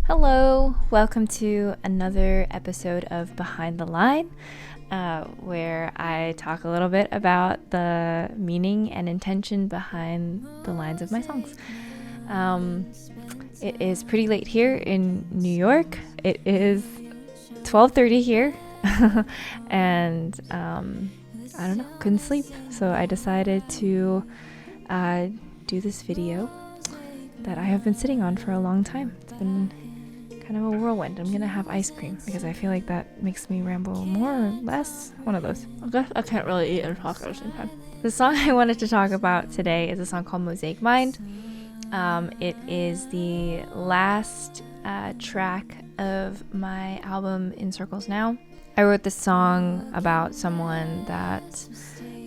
Hello, welcome to another episode of Behind the Line, where I talk a little bit about the meaning and intention behind the lines of my songs. It is pretty late here in New York. It is 12:30 here, and I don't know, couldn't sleep, so I decided to do this video that I have been sitting on for a long time. It's been kind of a whirlwind. I'm gonna have ice cream because I feel like that makes me ramble more or less. One of those. I guess I can't really eat and talk at the same time. The song I wanted to talk about today is a song called Mosaic Mind. It is the last track of my album In Circles Now. I wrote this song about someone that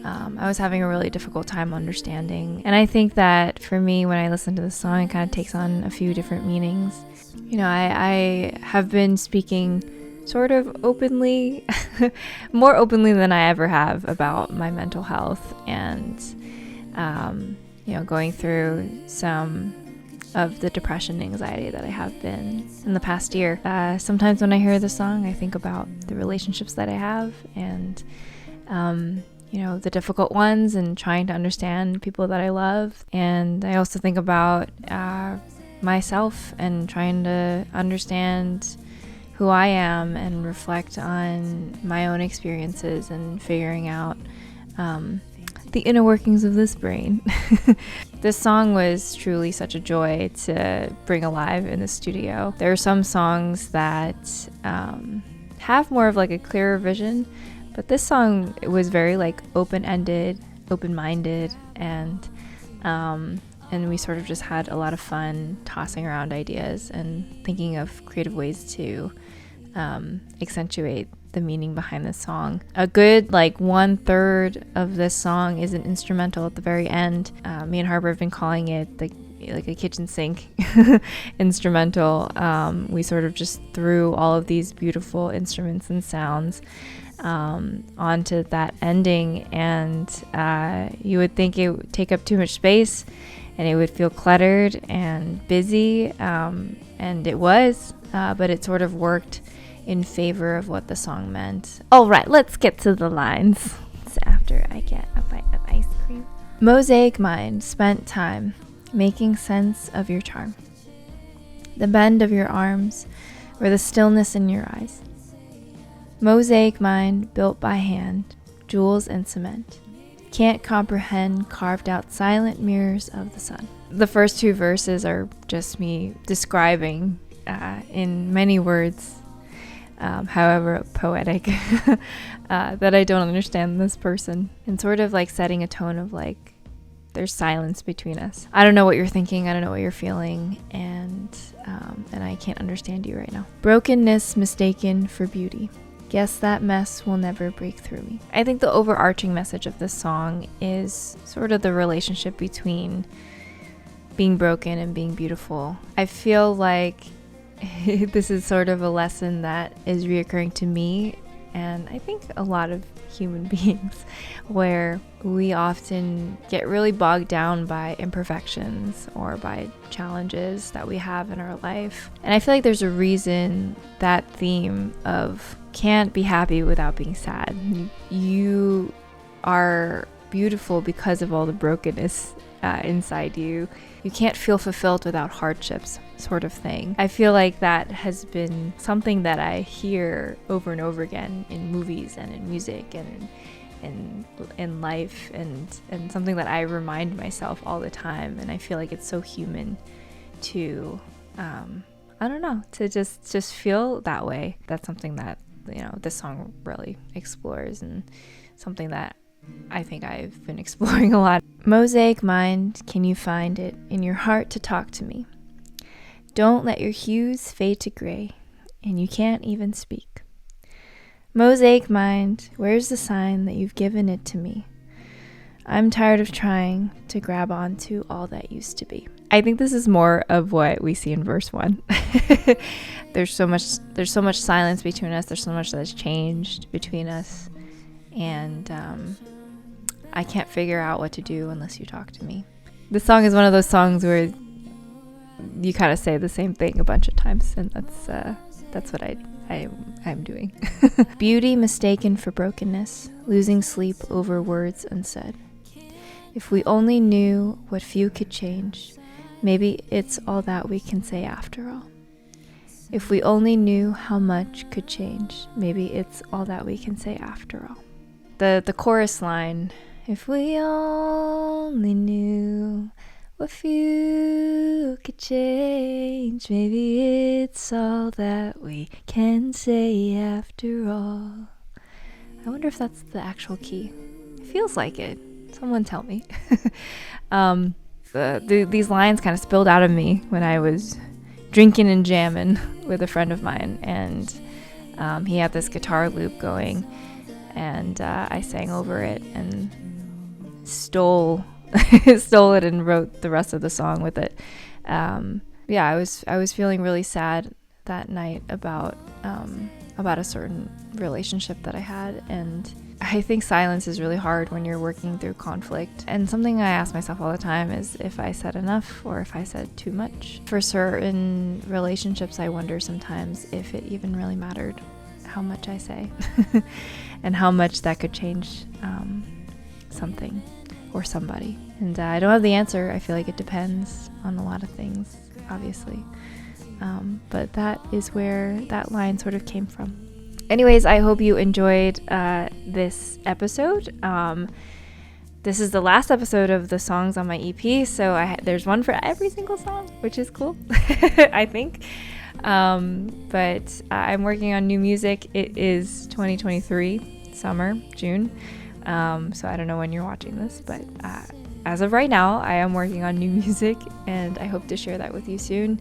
I was having a really difficult time understanding. And I think that for me, when I listen to this song, it kind of takes on a few different meanings. You know, I have been speaking sort of openly, more openly than I ever have about my mental health and, going through some of the depression and anxiety that I have been in the past year. Sometimes when I hear this song, I think about the relationships that I have and, the difficult ones and trying to understand people that I love. And I also think about myself and trying to understand who I am and reflect on my own experiences and figuring out the inner workings of this brain. This song was truly such a joy to bring alive in the studio. There are some songs that have more of like a clearer vision, but this song was very like open-ended, open-minded, and we sort of just had a lot of fun tossing around ideas and thinking of creative ways to accentuate the meaning behind this song. A good 1/3 of this song is an instrumental at the very end. Me and Harper have been calling it like a kitchen sink instrumental. We sort of just threw all of these beautiful instruments and sounds onto that ending, and you would think it would take up too much space and it would feel cluttered and busy, and it was, but it sort of worked in favor of what the song meant. All right, let's get to the lines. It's after I get a bite of ice cream. Mosaic mind spent time making sense of your charm, the bend of your arms or the stillness in your eyes. Mosaic mind built by hand, jewels and cement, can't comprehend carved out silent mirrors of the sun. The first two verses are just me describing in many words, however poetic, that I don't understand this person, and sort of like setting a tone of like there's silence between us. I don't know what you're thinking, I don't know what you're feeling, and I can't understand you right now. Brokenness mistaken for beauty. Guess that mess will never break through me. I think the overarching message of this song is sort of the relationship between being broken and being beautiful. I feel like this is sort of a lesson that is reoccurring to me, and I think a lot of human beings, where we often get really bogged down by imperfections or by challenges that we have in our life. And I feel like there's a reason that theme of can't be happy without being sad. You are beautiful because of all the brokenness inside you. You can't feel fulfilled without hardships, sort of thing. I feel like that has been something that I hear over and over again in movies and in music and in life, and something that I remind myself all the time. And I feel like it's so human to to just feel that way. That's something that this song really explores, and something that I think I've been exploring a lot. Mosaic mind, can you find it in your heart to talk to me? Don't let your hues fade to gray, and you can't even speak. Mosaic mind, where's the sign that you've given it to me? I'm tired of trying to grab onto all that used to be. I think this is more of what we see in verse 1. There's so much silence between us. There's so much that's changed between us, and I can't figure out what to do unless you talk to me. This song is one of those songs where you kind of say the same thing a bunch of times, and that's what I'm doing. Beauty mistaken for brokenness, losing sleep over words unsaid. If we only knew what few could change, maybe it's all that we can say after all. If we only knew how much could change, maybe it's all that we can say after all. The chorus line, if we only knew what few could change, maybe it's all that we can say after all. I wonder if that's the actual key. It feels like it. Someone tell me. These lines kind of spilled out of me when I was drinking and jamming with a friend of mine, and he had this guitar loop going, and I sang over it and stole it and wrote the rest of the song with it. I was feeling really sad that night about a certain relationship that I had, and I think silence is really hard when you're working through conflict. And something I ask myself all the time is if I said enough or if I said too much. For certain relationships, I wonder sometimes if it even really mattered how much I say and how much that could change something or somebody. And I don't have the answer. I feel like it depends on a lot of things, obviously. But that is where that line sort of came from. Anyways, I hope you enjoyed this episode. This is the last episode of the songs on my EP, so there's one for every single song, which is cool, I think. But I'm working on new music. It is 2023, summer, June. So I don't know when you're watching this, but as of right now, I am working on new music, and I hope to share that with you soon.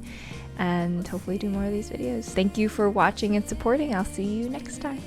And hopefully do more of these videos. Thank you for watching and supporting. I'll see you next time.